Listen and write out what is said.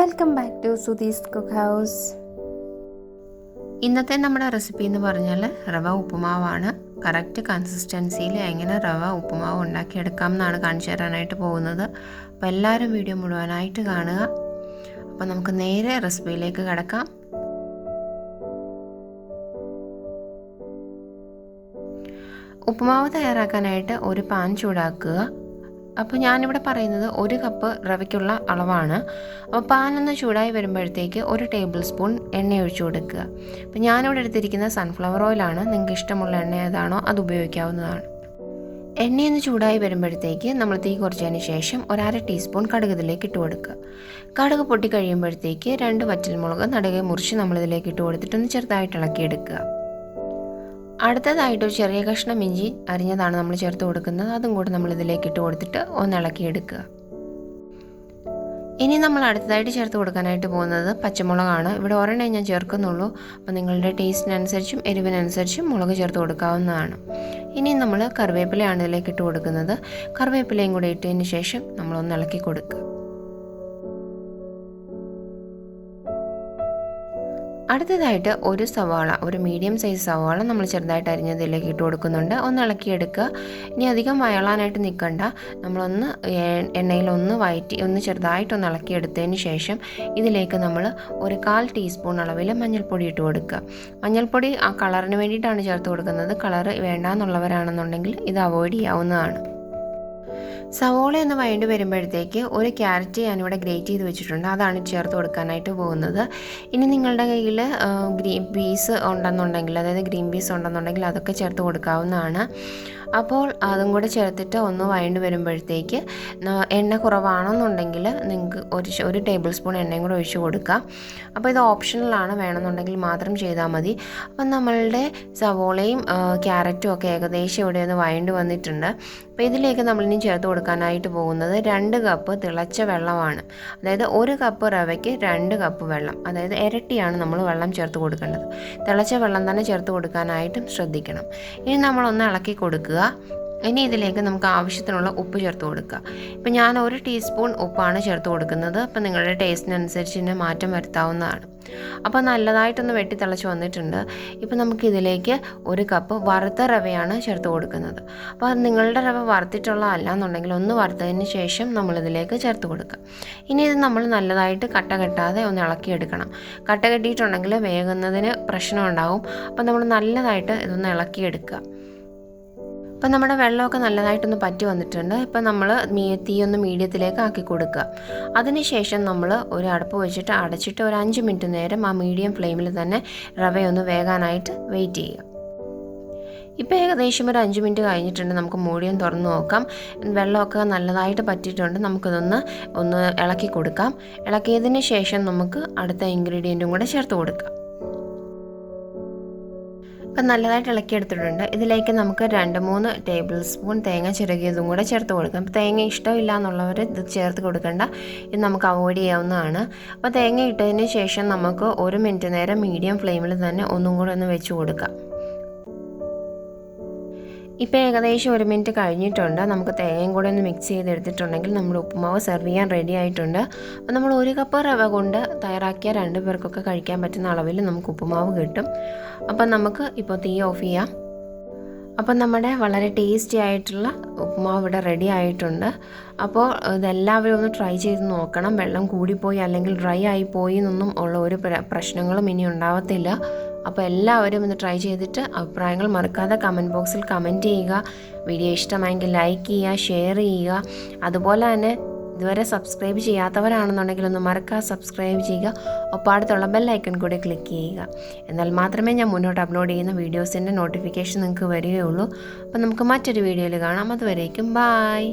Welcome back to Sudhis Cookhouse. ഇന്നത്തെ നമ്മുടെ recipe എന്ന് പറഞ്ഞാൽ റവ ഉപ്പുമാവാണ്. കറക്റ്റ് കൺസിസ്റ്റൻസിയിൽ എങ്ങനെ റവ ഉപ്പുമാവ് ഉണ്ടാക്കിയെടുക്കാം എന്നാണ് കാണിച്ചു തരാനായിട്ട് പോകുന്നത്. അപ്പോൾ എല്ലാവരും വീഡിയോ മുഴുവനായിട്ട് കാണുക. അപ്പോൾ നമുക്ക് നേരെ റെസിപ്പിയിലേക്ക് കടക്കാം. ഉപ്പുമാവ് തയ്യാറാക്കാനായിട്ട് ഒരു പാൻ ചൂടാക്കുക. അപ്പോൾ ഞാനിവിടെ പറയുന്നത് 1 കപ്പ് റവയ്ക്കുള്ള അളവാണ്. അപ്പോൾ പാനൊന്ന് ചൂടായി വരുമ്പോഴത്തേക്ക് 1 ടേബിൾ സ്പൂൺ എണ്ണ ഒഴിച്ചു കൊടുക്കുക. അപ്പോൾ ഞാനിവിടെ എടുത്തിരിക്കുന്ന സൺഫ്ലവർ ഓയിലാണ്. നിങ്ങൾക്ക് ഇഷ്ടമുള്ള എണ്ണ ഏതാണോ അത് ഉപയോഗിക്കാവുന്നതാണ്. എണ്ണയൊന്ന് ചൂടായി വരുമ്പോഴത്തേക്ക് നമ്മൾ തീ കുറച്ചതിന് ശേഷം 1/2 ടീസ്പൂൺ കടുക് ഇതിലേക്ക് ഇട്ട് കൊടുക്കുക. കടുക് പൊട്ടി കഴിയുമ്പോഴത്തേക്ക് 2 വറ്റൽമുളക് നടുകെ മുറിച്ച് നമ്മളിതിലേക്ക് ഇട്ട് കൊടുത്തിട്ടൊന്ന് ചെറുതായിട്ട് ഇളക്കിയെടുക്കുക. അടുത്തതായിട്ട് ഒരു ചെറിയ കഷ്ണം ഇഞ്ചി അരിഞ്ഞതാണ് നമ്മൾ ചേർത്ത് കൊടുക്കുന്നത്. അതും കൂടി നമ്മൾ ഇതിലേക്ക് ഇട്ട് കൊടുത്തിട്ട് ഒന്ന് ഇളക്കിയെടുക്കുക. ഇനി നമ്മൾ അടുത്തതായിട്ട് ചേർത്ത് കൊടുക്കാനായിട്ട് പോകുന്നത് പച്ചമുളകാണ്. ഇവിടെ ഒരെണ്ണേ ഞാൻ ചേർക്കുന്നുള്ളൂ. അപ്പോൾ നിങ്ങളുടെ ടേസ്റ്റിനനുസരിച്ചും എരിവിനനുസരിച്ചും മുളക് ചേർത്ത് കൊടുക്കാവുന്നതാണ്. ഇനി നമ്മൾ കറിവേപ്പിലയാണ് ഇതിലേക്ക് ഇട്ട് കൊടുക്കുന്നത്. കറിവേപ്പിലയും കൂടി ഇട്ടതിന് ശേഷം നമ്മളൊന്ന് ഇളക്കി കൊടുക്കുക. അടുത്തതായിട്ട് ഒരു മീഡിയം സൈസ് സവാള നമ്മൾ ചെറുതായിട്ട് അരിഞ്ഞതിലേക്ക് ഇട്ട് കൊടുക്കുന്നുണ്ട്. ഒന്ന് ഇളക്കിയെടുക്കുക. ഇനി അധികം വയളാനായിട്ട് നിൽക്കണ്ട. നമ്മളൊന്ന് എണ്ണയിലൊന്ന് വഴറ്റി ഒന്ന് ചെറുതായിട്ടൊന്ന് ഇളക്കിയെടുത്തതിന് ശേഷം ഇതിലേക്ക് നമ്മൾ 1/4 ടീസ്പൂൺ അളവിൽ മഞ്ഞൾപ്പൊടി ഇട്ട് കൊടുക്കുക. മഞ്ഞൾപ്പൊടി ആ കളറിന് വേണ്ടിയിട്ടാണ് ചേർത്ത് കൊടുക്കുന്നത്. കളർ വേണ്ടാന്നുള്ളവരാണെന്നുണ്ടെങ്കിൽ ഇത് അവോയ്ഡ് ചെയ്യാവുന്നതാണ്. സവോള എന്ന് വഴണ്ടി വരുമ്പോഴത്തേക്ക് 1 ക്യാരറ്റ് ഞാനിവിടെ ഗ്രേറ്റ് ചെയ്ത് വെച്ചിട്ടുണ്ട്. അതാണ് ചേർത്ത് കൊടുക്കാനായിട്ട് പോകുന്നത്. ഇനി നിങ്ങളുടെ കയ്യിൽ ഗ്രീൻ പീസ് ഉണ്ടെന്നുണ്ടെങ്കിൽ, അതായത് ഗ്രീൻ പീസ് ഉണ്ടെന്നുണ്ടെങ്കിൽ അതൊക്കെ ചേർത്ത് കൊടുക്കാവുന്നതാണ്. അപ്പോൾ അതും കൂടെ ചേർത്തിട്ട് ഒന്ന് വഴണ്ടി വരുമ്പോഴത്തേക്ക് എണ്ണ കുറവാണെന്നുണ്ടെങ്കിൽ നിങ്ങൾക്ക് ഒരു ടേബിൾ സ്പൂൺ എണ്ണയും കൂടെ ഒഴിച്ച് കൊടുക്കുക. അപ്പോൾ ഇത് ഓപ്ഷണലാണ്, വേണമെന്നുണ്ടെങ്കിൽ മാത്രം ചെയ്താൽ മതി. അപ്പം നമ്മളുടെ സവോളയും ക്യാരറ്റും ഒക്കെ ഏകദേശം ഇവിടെ ഒന്ന് വഴണ്ടി വന്നിട്ടുണ്ട്. അപ്പോൾ ഇതിലേക്ക് നമ്മളിനി ചേർത്ത് കൊടുക്കാനായിട്ട് പോകുന്നത് 2 കപ്പ് തിളച്ച വെള്ളമാണ്. അതായത് 1 കപ്പ് റവയ്ക്ക് 2 കപ്പ് വെള്ളം, അതായത് ഇരട്ടിയാണ് നമ്മൾ വെള്ളം ചേർത്ത് കൊടുക്കേണ്ടത്. തിളച്ച വെള്ളം തന്നെ ചേർത്ത് കൊടുക്കാനായിട്ടും ശ്രദ്ധിക്കണം. ഇനി നമ്മളൊന്ന് ഇളക്കി കൊടുക്കുക. ഇനി ഇതിലേക്ക് നമുക്ക് ആവശ്യത്തിനുള്ള ഉപ്പ് ചേർത്ത് കൊടുക്കുക. ഇപ്പം ഞാൻ 1 ടീസ്പൂൺ ഉപ്പാണ് ചേർത്ത് കൊടുക്കുന്നത്. അപ്പം നിങ്ങളുടെ ടേസ്റ്റിനനുസരിച്ച് ഇതിന് മാറ്റം വരുത്താവുന്നതാണ്. അപ്പോൾ നല്ലതായിട്ടൊന്ന് വെട്ടി തിളച്ച് വന്നിട്ടുണ്ട്. ഇപ്പം നമുക്കിതിലേക്ക് 1 കപ്പ് വറുത്ത റവയാണ് ചേർത്ത് കൊടുക്കുന്നത്. അപ്പോൾ അത് നിങ്ങളുടെ റവ വറുത്തിട്ടുള്ള അല്ല എന്നുണ്ടെങ്കിൽ ഒന്ന് വറുത്തതിന് ശേഷം നമ്മളിതിലേക്ക് ചേർത്ത് കൊടുക്കുക. ഇനി ഇത് നമ്മൾ നല്ലതായിട്ട് കട്ട കെട്ടാതെ ഒന്ന് ഇളക്കിയെടുക്കണം. കട്ട കെട്ടിയിട്ടുണ്ടെങ്കിൽ വേകുന്നതിന് പ്രശ്നം ഉണ്ടാവും. അപ്പോൾ നമ്മൾ നല്ലതായിട്ട് ഇതൊന്ന് ഇളക്കിയെടുക്കുക. അപ്പം നമ്മുടെ വെള്ളമൊക്കെ നല്ലതായിട്ടൊന്ന് പറ്റി വന്നിട്ടുണ്ട്. ഇപ്പം നമ്മൾ തീ ഒന്ന് മീഡിയത്തിലേക്ക് ആക്കി കൊടുക്കുക. അതിനുശേഷം നമ്മൾ ഒരു അടുപ്പ് വെച്ചിട്ട് അടച്ചിട്ട് ഒരു 5 മിനിറ്റ് നേരം ആ മീഡിയം ഫ്ലെയിമിൽ തന്നെ റവയൊന്ന് വേകാനായിട്ട് വെയിറ്റ് ചെയ്യുക. ഇപ്പോൾ ഏകദേശം ഒരു 5 മിനിറ്റ് കഴിഞ്ഞിട്ടുണ്ട്. നമുക്ക് മൂടിയും തുറന്ന് നോക്കാം. വെള്ളമൊക്കെ നല്ലതായിട്ട് പറ്റിയിട്ടുണ്ട്. നമുക്കിതൊന്ന് ഇളക്കി കൊടുക്കാം. ഇളക്കിയതിന് ശേഷം നമുക്ക് അടുത്ത ഇൻഗ്രീഡിയൻറ്റും കൂടെ ചേർത്ത് കൊടുക്കാം. ഇപ്പം നല്ലതായിട്ട് ഇളക്കിയെടുത്തിട്ടുണ്ട്. ഇതിലേക്ക് നമുക്ക് 2-3 ടേബിൾ സ്പൂൺ തേങ്ങ ചിരകിയതും കൂടെ ചേർത്ത് കൊടുക്കാം. അപ്പോൾ തേങ്ങ ഇഷ്ടമില്ല എന്നുള്ളവർ ഇത് ചേർത്ത് കൊടുക്കേണ്ട. ഇത് നമുക്ക് അവോയ്ഡ് ചെയ്യാവുന്നതാണ്. അപ്പോൾ തേങ്ങ ഇട്ടതിന് ശേഷം നമുക്ക് 1 മിനിറ്റ് നേരം മീഡിയം ഫ്ലെയിമിൽ തന്നെ ഒന്നും കൂടെ ഒന്ന് വെച്ച് കൊടുക്കാം. ഇപ്പോൾ ഏകദേശം 1 മിനിറ്റ് കഴിഞ്ഞിട്ടുണ്ട്. നമുക്ക് തേങ്ങയും കൂടെ ഒന്ന് മിക്സ് ചെയ്തെടുത്തിട്ടുണ്ടെങ്കിൽ നമ്മുടെ ഉപ്പുമാവ് സെർവ് ചെയ്യാൻ റെഡി ആയിട്ടുണ്ട്. അപ്പോൾ നമ്മൾ 1 കപ്പ് റവ കൊണ്ട് തയ്യാറാക്കിയ 2 പേർക്കൊക്കെ കഴിക്കാൻ പറ്റുന്ന അളവിൽ നമുക്ക് ഉപ്പുമാവ് കിട്ടും. അപ്പം നമുക്ക് ഇപ്പോൾ തീ ഓഫ് ചെയ്യാം. അപ്പം നമ്മുടെ വളരെ ടേസ്റ്റി ആയിട്ടുള്ള ഉപ്പുമാവ് ഇവിടെ റെഡി ആയിട്ടുണ്ട്. അപ്പോൾ ഇതെല്ലാവരും ഒന്ന് ട്രൈ ചെയ്ത് നോക്കണം. വെള്ളം കൂടിപ്പോയി അല്ലെങ്കിൽ ഡ്രൈ ആയിപ്പോയി എന്നൊന്നും ഉള്ള ഒരു പ്രശ്നങ്ങളും ഇനി ഉണ്ടാവത്തില്ല. അപ്പോൾ എല്ലാവരും ഒന്ന് ട്രൈ ചെയ്തിട്ട് അഭിപ്രായങ്ങൾ മറക്കാതെ കമൻറ്റ് ബോക്സിൽ കമൻറ്റ് ചെയ്യുക. വീഡിയോ ഇഷ്ടമായെങ്കിൽ ലൈക്ക് ചെയ്യുക, ഷെയർ ചെയ്യുക. അതുപോലെ തന്നെ ഇതുവരെ സബ്സ്ക്രൈബ് ചെയ്യാത്തവരാണെന്നുണ്ടെങ്കിൽ ഒന്ന് മറക്കാതെ സബ്സ്ക്രൈബ് ചെയ്യുക. ഒപ്പം അടുത്തുള്ള ബെല്ലൈക്കൺ കൂടി ക്ലിക്ക് ചെയ്യുക. എന്നാൽ മാത്രമേ ഞാൻ മുന്നോട്ട് അപ്ലോഡ് ചെയ്യുന്ന വീഡിയോസിൻ്റെ നോട്ടിഫിക്കേഷൻ നിങ്ങൾക്ക് വരികയുള്ളൂ. അപ്പോൾ നമുക്ക് മറ്റൊരു വീഡിയോയിൽ കാണാം. അതുവരേക്കും ബായ്.